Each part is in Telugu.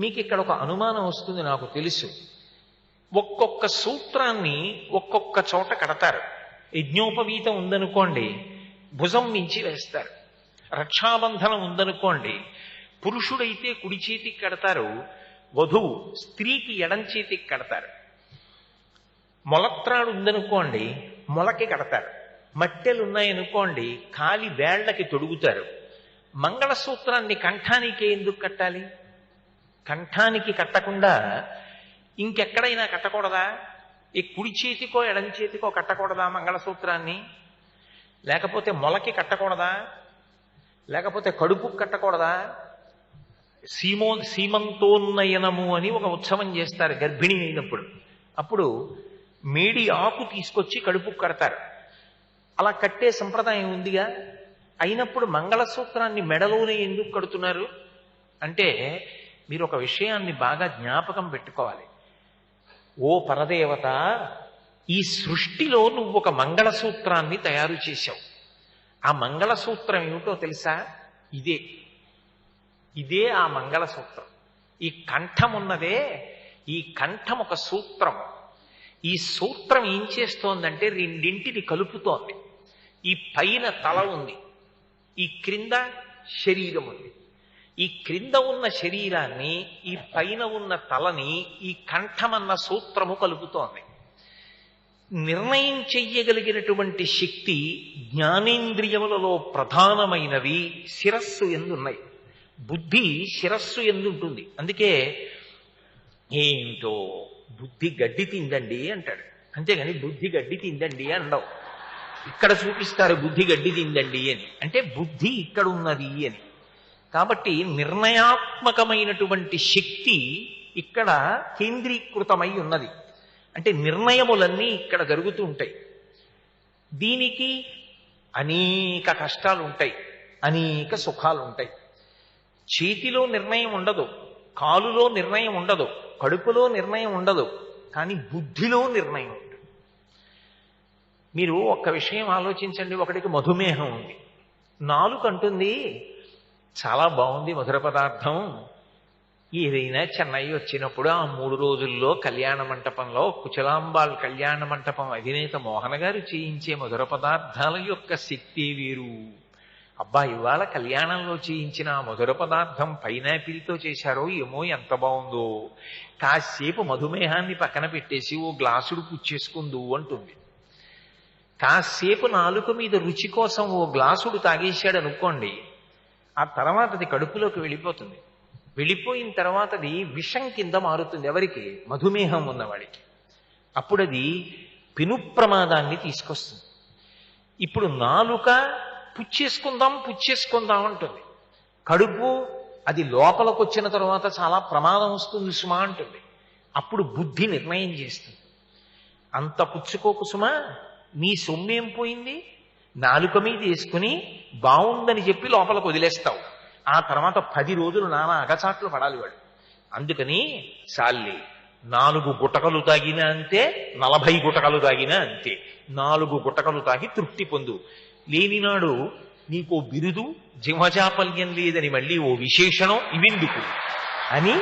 మీకు ఇక్కడ ఒక అనుమానం వస్తుంది, నాకు తెలుసు. ఒక్కొక్క సూత్రాన్ని ఒక్కొక్క చోట కడతారు. యజ్ఞోపవీతం ఉందనుకోండి, భుజం మించి వేస్తారు. రక్షాబంధనం ఉందనుకోండి, పురుషుడైతే కుడి చేతికి కడతారు, వధువు స్త్రీకి ఎడం చేతికి కడతారు. మొలత్రాడు ఉందనుకోండి, మొలకి కడతారు. మట్టెలు ఉన్నాయనుకోండి, కాలి వేళ్లకి తొడుగుతారు. మంగళసూత్రాన్ని కంఠానికి ఎందుకు కట్టాలి? కంఠానికి కట్టకుండా ఇంకెక్కడైనా కట్టకూడదా? ఈ కుడి చేతికో ఎడం చేతికో కట్టకూడదా మంగళసూత్రాన్ని? లేకపోతే మొలకి కట్టకూడదా? లేకపోతే కడుపుకు కట్టకూడదా? సీమంతోన్నయనము అని ఒక ఉత్సవం చేస్తారు గర్భిణి అయినప్పుడు. అప్పుడు మేడి ఆకు తీసుకొచ్చి కడుపుకు కడతారు. అలా కట్టే సంప్రదాయం ఉందిగా. అయినప్పుడు మంగళసూత్రాన్ని మెడలోనే ఎందుకు కడుతున్నారు అంటే, మీరు ఒక విషయాన్ని బాగా జ్ఞాపకం పెట్టుకోవాలి. ఓ పరదేవత, ఈ సృష్టిలో నువ్వు ఒక మంగళసూత్రాన్ని తయారు చేశావు. ఆ మంగళసూత్రం ఏమిటో తెలుసా? ఇదే ఆ మంగళసూత్రం. ఈ కంఠం ఉన్నదే, ఈ కంఠం ఒక సూత్రం. ఈ సూత్రం ఏం చేస్తోందంటే రెండింటిని కలుపుతోంది. ఈ పైన తల ఉంది, ఈ క్రింద శరీరం ఉంది. ఈ క్రింద ఉన్న శరీరాన్ని, ఈ పైన ఉన్న తలని ఈ కంఠమన్న సూత్రము కలుపుతోంది. నిర్ణయం చెయ్యగలిగినటువంటి శక్తి జ్ఞానేంద్రియములలో ప్రధానమైనవి శిరస్సు ఎందున్నాయి. బుద్ధి శిరస్సు ఎందుంటుంది. అందుకే ఏంటో బుద్ధి గడ్డి తిందండి అంటాడు, అంతేగాని బుద్ధి గడ్డి తిందండి అనడం. ఇక్కడ చూపిస్తారు బుద్ధి గడ్డి తిందండి అని, అంటే బుద్ధి ఇక్కడ ఉన్నది అని. కాబట్టి నిర్ణయాత్మకమైనటువంటి శక్తి ఇక్కడ కేంద్రీకృతమై ఉన్నది. అంటే నిర్ణయములన్నీ ఇక్కడ జరుగుతూ ఉంటాయి. దీనికి అనేక కష్టాలు ఉంటాయి, అనేక సుఖాలు ఉంటాయి. చేతిలో నిర్ణయం ఉండదు, కాలులో నిర్ణయం ఉండదు, కడుపులో నిర్ణయం ఉండదు, కానీ బుద్ధిలో నిర్ణయం ఉంటుంది. మీరు ఒక్క విషయం ఆలోచించండి. ఒకటికి మధుమేహం ఉంది, నాలుక అంటుంది చాలా బాగుంది మధుర పదార్థం. ఏదైనా చెన్నై వచ్చినప్పుడు ఆ 3 రోజుల్లో కళ్యాణ మంటపంలో కుచలాంబాల్ కళ్యాణ మంటపం అధినేత మోహన గారు చేయించే మధుర పదార్థాల యొక్క శక్తి వేరు. అబ్బా, ఇవాళ కళ్యాణంలో చేయించిన ఆ మధుర పదార్థం పైనాపిల్తో చేశారో ఏమో, ఎంత బాగుందో. కాసేపు మధుమేహాన్ని పక్కన పెట్టేసి ఓ గ్లాసుడు పుచ్చేసుకుందు అంటుంది. కాసేపు నాలుక మీద రుచి కోసం ఓ గ్లాసుడు తాగేశాడు అనుకోండి, ఆ తర్వాత అది కడుపులోకి వెళ్ళిపోతుంది. వెళ్ళిపోయిన తర్వాత అది విషం కింద మారుతుంది. ఎవరికి? మధుమేహం ఉన్నవాడికి. అప్పుడు అది పెను ప్రమాదాన్ని తీసుకొస్తుంది. ఇప్పుడు నాలుక పుచ్చేసుకుందాం అంటుంది. కడుపు అది లోపలికి వచ్చిన తర్వాత చాలా ప్రమాదం వస్తుంది సుమా అంటుంది. అప్పుడు బుద్ధి నిర్ణయం చేస్తుంది, అంత పుచ్చుకోకు సుమా, నీ సొమ్మేం పోయింది, నాలుక మీద వేసుకుని బాగుందని చెప్పి లోపలికి వదిలేస్తావు. ఆ తర్వాత 10 రోజులు నానా అగచాట్లు పడాలి వాడు. అందుకని సాల్లి 4 గుటకలు తాగినా అంతే, 40 గుటకలు తాగినా అంతే. 4 గుటకలు తాగి తృప్తి పొందు. లేనినాడు నీకో బిరుదు, జిహ్వచాపల్యం లేదని మళ్ళీ ఓ విశేషణం ఇవెందుకు అని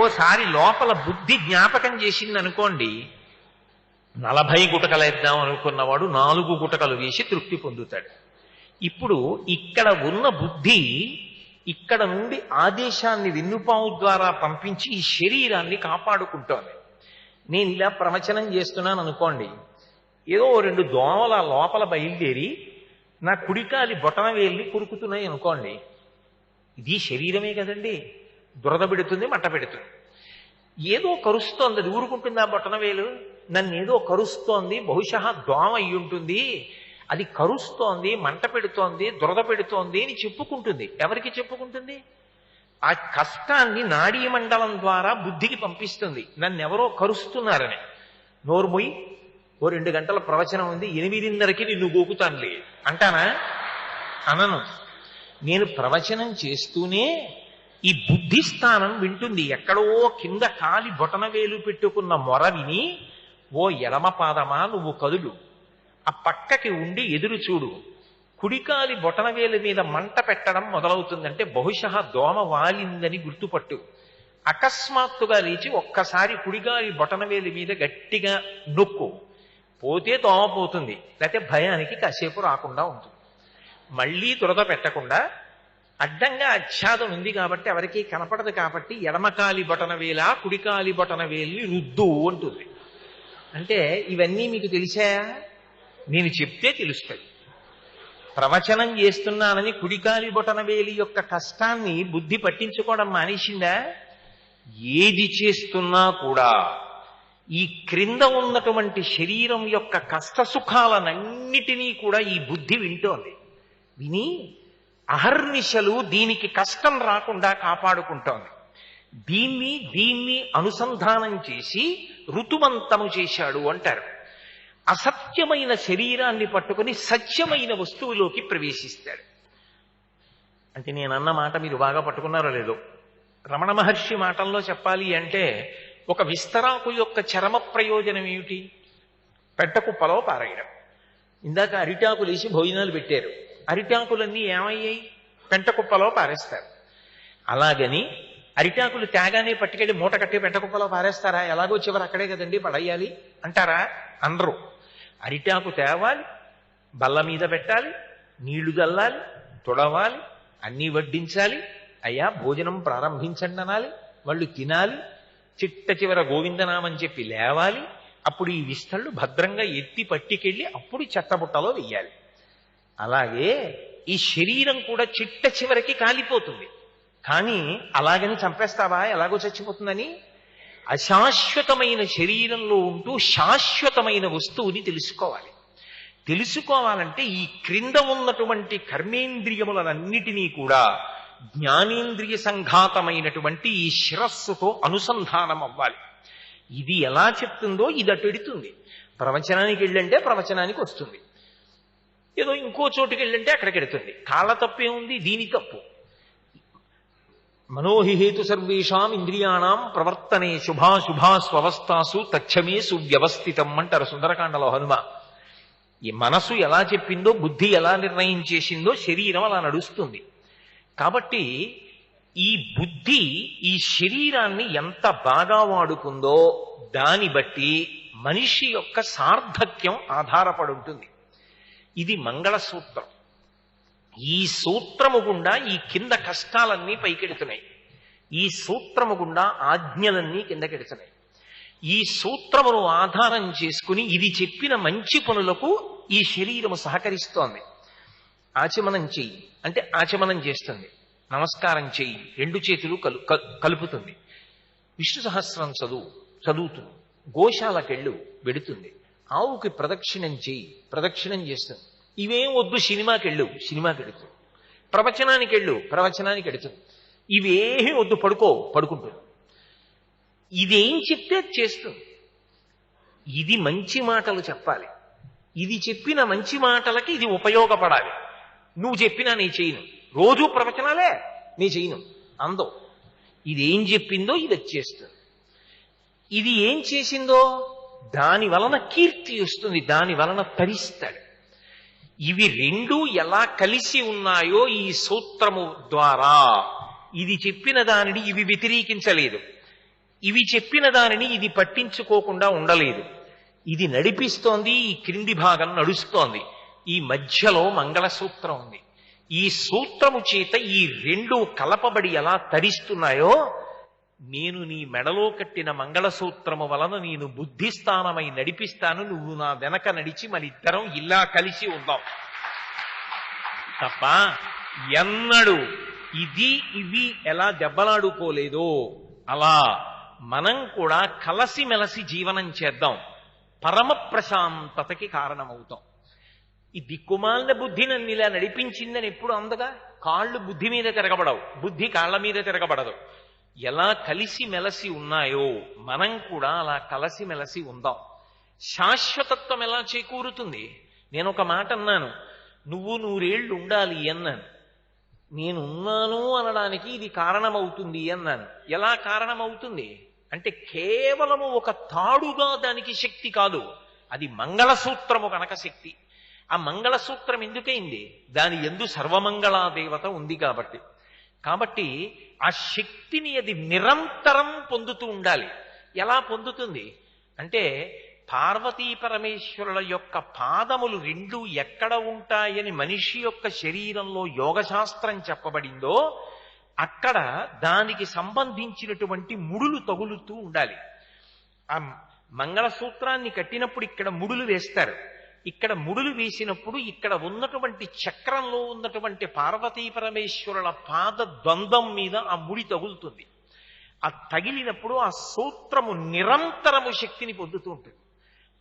ఓసారి లోపల బుద్ధి జ్ఞాపకం చేసిందనుకోండి, 40 గుటకలేద్దాం అనుకున్నవాడు 4 గుటకలు వేసి తృప్తి పొందుతాడు. ఇప్పుడు ఇక్కడ ఉన్న బుద్ధి ఇక్కడ నుండి ఆదేశాన్ని వెన్నుపాము ద్వారా పంపించి ఈ శరీరాన్ని కాపాడుకుంటోంది. నేను ఇలా ప్రవచనం చేస్తున్నాను అనుకోండి, ఏదో 2 దోమల లోపల బయలుదేరి నా కుడికాలి బొటన వేళ్ళని కురుకుతున్నాయి అనుకోండి, ఇది శరీరమే కదండి, దురద పెడుతుంది, మంట పెడుతుంది. ఏదో కరుస్తోంది, అది ఊరుకుంటుంది. ఆ బొటన వేలు నన్ను ఏదో కరుస్తోంది, బహుశా దోమ అయి ఉంటుంది, అది కరుస్తోంది, మంట పెడుతోంది, దురద పెడుతోంది అని చెప్పుకుంటుంది. ఎవరికి చెప్పుకుంటుంది? ఆ కష్టాన్ని నాడీ మండలం ద్వారా బుద్ధికి పంపిస్తుంది, నన్నెవరో కరుస్తున్నారని. నోర్మొయ్యి, ఓ 2 గంటల ప్రవచనం ఉంది, 8:30కి నిన్ను గోకుతానులే అంటానా? అనను. నేను ప్రవచనం చేస్తూనే ఈ బుద్ధి స్థానం వింటుంది. ఎక్కడో కింద కాలి బొటన వేలు పెట్టుకున్న మొర విని, ఓ ఎడమ పాదమా నువ్వు కదులు, ఆ పక్కకి ఉండి ఎదురు చూడు, కుడికాలి బొటనవేలు మీద మంట పెట్టడం మొదలవుతుందంటే బహుశా దోమ వాలిందని గుర్తుపట్టు. అకస్మాత్తుగా లేచి ఒక్కసారి కుడిగాలి బొటనవేలి మీద గట్టిగా నొక్కు, పోతే దోమ పోతుంది, లేకపోతే భయానికి కాసేపు రాకుండా ఉంటుంది. మళ్ళీ దురద పెట్టకుండా అడ్డంగా ఆచ్ఛాదం ఉంది కాబట్టి ఎవరికీ కనపడదు కాబట్టి ఎడమకాలి బొటనవేల కుడికాలి బొటనవేలిని రుద్దు అంటుంది. అంటే ఇవన్నీ మీకు తెలిసాయా? నేను చెప్తే తెలుస్తాయి. ప్రవచనం చేస్తున్నానని కుడికాలి బొటనవేలి యొక్క కష్టాన్ని బుద్ధి పట్టించుకోవడం మానేసిందా? ఏది చేస్తున్నా కూడా ఈ క్రింద ఉన్నటువంటి శరీరం యొక్క కష్ట సుఖాలనన్నిటినీ కూడా ఈ బుద్ధి వింటోంది. విని అహర్నిశలు దీనికి కష్టం రాకుండా కాపాడుకుంటోంది. దీన్ని అనుసంధానం చేసి ఋతువంతము చేశాడు అంటారు. అసత్యమైన శరీరాన్ని పట్టుకుని సత్యమైన వస్తువులోకి ప్రవేశిస్తాడు. అంటే నేనన్న మాట మీరు బాగా పట్టుకున్నారో లేదో, రమణ మహర్షి మాటల్లో చెప్పాలి అంటే ఒక విస్తరాకు యొక్క చరమ ప్రయోజనం ఏమిటి? పెట్టకుప్పలో పారేయడం. ఇందాక అరిటాకులు వేసి భోజనాలు పెట్టారు, అరిటాకులన్నీ ఏమయ్యాయి? పెంటకుప్పలో పారేస్తారు. అలాగని అరిటాకులు తేగానే పట్టుకెళ్ళి మూట కట్టి పెంటకుప్పలో పారేస్తారా? ఎలాగో చివరి అక్కడే కదండి పడేయాలి అంటారా? అనరు. అరిటాకు తేవాలి, బల్ల మీద పెట్టాలి, నీళ్లు చల్లాలి, తుడవాలి, అన్నీ వడ్డించాలి, అయ్యా భోజనం ప్రారంభించండి అనాలి, వాళ్ళు తినాలి, చిట్ట చివర గోవిందనామని చెప్పి లేవాలి. అప్పుడు ఈ విస్తళ్ళు భద్రంగా ఎత్తి పట్టుకెళ్ళి అప్పుడు చెత్తబుట్టలో వెయ్యాలి. అలాగే ఈ శరీరం కూడా చిట్ట చివరికి కాలిపోతుంది. కానీ అలాగని చంపేస్తావా ఎలాగో చచ్చిపోతుందని? అశాశ్వతమైన శరీరంలో ఉంటూ శాశ్వతమైన వస్తువుని తెలుసుకోవాలి. తెలుసుకోవాలంటే ఈ క్రింద ఉన్నటువంటి కర్మేంద్రియములన్నిటినీ కూడా జ్ఞానేంద్రియ సంఘాతమైనటువంటి ఈ శిరస్సుతో అనుసంధానం అవ్వాలి. ఇది ఎలా చెప్తుందో ఇది అటు ఎడుతుంది. ప్రవచనానికి వెళ్ళంటే ప్రవచనానికి వస్తుంది, ఏదో ఇంకో చోటుకి వెళ్ళంటే అక్కడికి ఎడుతుంది. కాళ్ళ తప్పే ఉంది, దీని తప్పు. మనోహిహేతు సర్వేషాం ఇంద్రియాణం ప్రవర్తనే శుభాశుభా స్వవస్థాసు తచ్చమే సువ్యవస్థితం అంటారు సుందరకాండలో హనుమ. ఈ మనసు ఎలా చెప్పిందో, బుద్ధి ఎలా నిర్ణయం చేసిందో శరీరం అలా నడుస్తుంది. కాబట్టి ఈ బుద్ధి ఈ శరీరాన్ని ఎంత బాగా వాడుకుందో దాన్ని బట్టి మనిషి యొక్క సార్థక్యం ఆధారపడి ఉంటుంది. ఇది మంగళసూత్రం. ఈ సూత్రము గుండా ఈ కింద కష్టాలన్నీ పైకెడుతున్నాయి, ఈ సూత్రము గుండా ఆజ్ఞలన్నీ కిందకెడుతున్నాయి. ఈ సూత్రమును ఆధారం చేసుకుని ఇది చెప్పిన మంచి పనులకు ఈ శరీరము సహకరిస్తోంది. ఆచమనం చెయ్యి అంటే ఆచమనం చేస్తుంది, నమస్కారం చెయ్యి రెండు చేతులు కలుపుతుంది, విష్ణు సహస్రం చదువుతుంది, గోశాలకెళ్ళు వెడుతుంది, ఆవుకి ప్రదక్షిణం చెయ్యి ప్రదక్షిణం చేస్తుంది. ఇవేం వద్దు సినిమాకెళ్ళు సినిమాకెడుతుంది, ప్రవచనానికి వెళ్ళు ప్రవచనానికి ఎడుతుంది. ఇవేమీ వద్దు పడుకుంటుంది. ఇదేం చెప్తే చేస్తుంది. ఇది మంచి మాటలు చెప్పాలి, ఇది చెప్పిన మంచి మాటలకి ఇది ఉపయోగపడాలి. నువ్వు చెప్పినా నీ చేయను, రోజు ప్రవచనాలే నీ చేయను అందో. ఇదేం చెప్పిందో ఇది వచ్చేస్తుంది. ఇది ఏం చేసిందో దాని వలన కీర్తి వస్తుంది, దాని వలన తరిస్తాడు. ఇవి రెండు ఎలా కలిసి ఉన్నాయో ఈ సూత్రము ద్వారా ఇది చెప్పిన దానిని ఇవి వ్యతిరేకించలేదు, ఇవి చెప్పిన దానిని ఇది పట్టించుకోకుండా ఉండలేదు. ఇది నడిపిస్తోంది, ఈ క్రింది భాగం నడుస్తోంది, ఈ మధ్యలో మంగళసూత్రం ఉంది. ఈ సూత్రము చేత ఈ రెండు కలపబడి ఎలా తరిస్తున్నాయో, నేను నీ మెడలో కట్టిన మంగళసూత్రము వలన నేను బుద్ధిస్థానమై నడిపిస్తాను, నువ్వు నా వెనక నడిచి మనిద్దరం ఇలా కలిసి ఉందాం తప్ప ఎన్నడూ ఇవి ఎలా దెబ్బలాడుకోలేదో అలా మనం కూడా కలసిమెలసి జీవనం చేద్దాం, పరమ ప్రశాంతతకి కారణమవుతాం. ఈ దిక్కుమాలిన బుద్ధి నన్ను ఇలా నడిపించిందని ఎప్పుడు అందగా. కాళ్ళు బుద్ధి మీద తిరగబడవు, బుద్ధి కాళ్ళ మీద తిరగబడదు. ఎలా కలిసిమెలసి ఉన్నాయో మనం కూడా అలా కలిసిమెలసి ఉందాం. శాశ్వతత్వం ఎలా చేకూరుతుంది? నేను ఒక మాట అన్నాను, నువ్వు 100 ఏళ్ళు ఉండాలి అన్నాను. నేను ఉన్నాను అనడానికి ఇది కారణమవుతుంది అన్నాను. ఎలా కారణమవుతుంది అంటే కేవలము ఒక తాడుగా దానికి శక్తి కాదు, అది మంగళసూత్రము కనుక శక్తి. ఆ మంగళసూత్రం ఎందుకైంది? దాని యందు సర్వమంగళా దేవత ఉంది కాబట్టి ఆ శక్తిని అది నిరంతరం పొందుతూ ఉండాలి. ఎలా పొందుతుంది అంటే, పార్వతీ పరమేశ్వరుల యొక్క పాదములు రెండు ఎక్కడ ఉంటాయని మనిషి యొక్క శరీరంలో యోగశాస్త్రం చెప్పబడిందో అక్కడ దానికి సంబంధించినటువంటి ముడులు తగులుతూ ఉండాలి. ఆ మంగళసూత్రాన్ని కట్టినప్పుడు ఇక్కడ ముడులు వేస్తారు. ఇక్కడ ముడులు వేసినప్పుడు ఇక్కడ ఉన్నటువంటి చక్రంలో ఉన్నటువంటి పార్వతీ పరమేశ్వరుల పాద ద్వంద్వం మీద ఆ ముడి తగులుతుంది. ఆ తగిలినప్పుడు ఆ సూత్రము నిరంతరము శక్తిని పొందుతూ ఉంటుంది.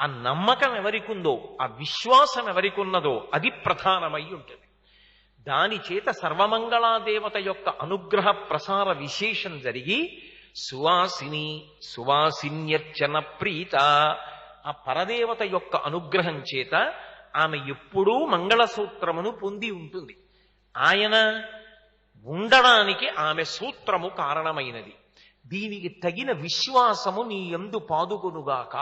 ఆ నమ్మకం ఎవరికుందో, ఆ విశ్వాసం ఎవరికున్నదో అది ప్రధానమై ఉంటుంది. దాని చేత సర్వమంగళాదేవత యొక్క అనుగ్రహ ప్రసార విశేషం జరిగి సువాసిని సువాసిన్యర్చన ప్రీత, ఆ పరదేవత యొక్క అనుగ్రహం చేత ఆమె ఎప్పుడూ మంగళసూత్రమును పొంది ఉంటుంది. ఆయన ఉండడానికి ఆమె సూత్రము కారణమైనది. దీనికి తగిన విశ్వాసము నీ యందు పాదుకొనుగాక